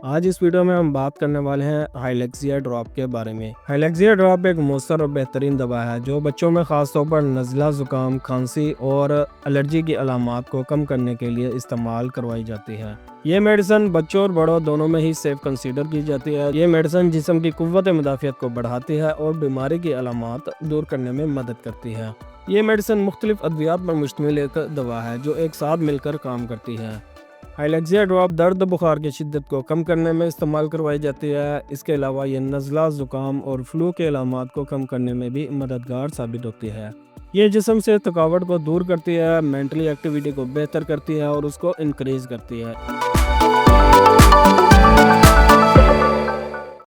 आज इस वीडियो में हम बात करने वाले हैं हाइलेक्सिया ड्रॉप के बारे में। हाइलेक्सिया ड्रॉप एक मौसर और बेहतरीन दवा है जो बच्चों में खासतौर पर नज़ला, ज़ुकाम, खांसी और एलर्जी की अलामात को कम करने के लिए इस्तेमाल करवाई जाती है। ये मेडिसिन बच्चों और बड़ों दोनों में ही सेफ कंसीडर की जाती है। ये मेडिसिन जिस्म की कुव्वत मुदाफ़ियत को बढ़ाती है और बीमारी की अलामात दूर करने में मदद करती है। ये मेडिसिन मुख्तलिफ अद्वियात पर मुश्तमिल एक दवा है जो एक साथ मिलकर काम करती है। हाइलेक्सिया ड्रॉप दर्द बुखार की शिद्दत को कम करने में इस्तेमाल करवाई जाती है। इसके अलावा ये नज़ला, ज़ुकाम और फ्लू के अलामात को कम करने में भी मददगार साबित होती है। ये जिस्म से थकावट को दूर करती है, मेंटली एक्टिविटी को बेहतर करती है और उसको इनक्रीज़ करती है।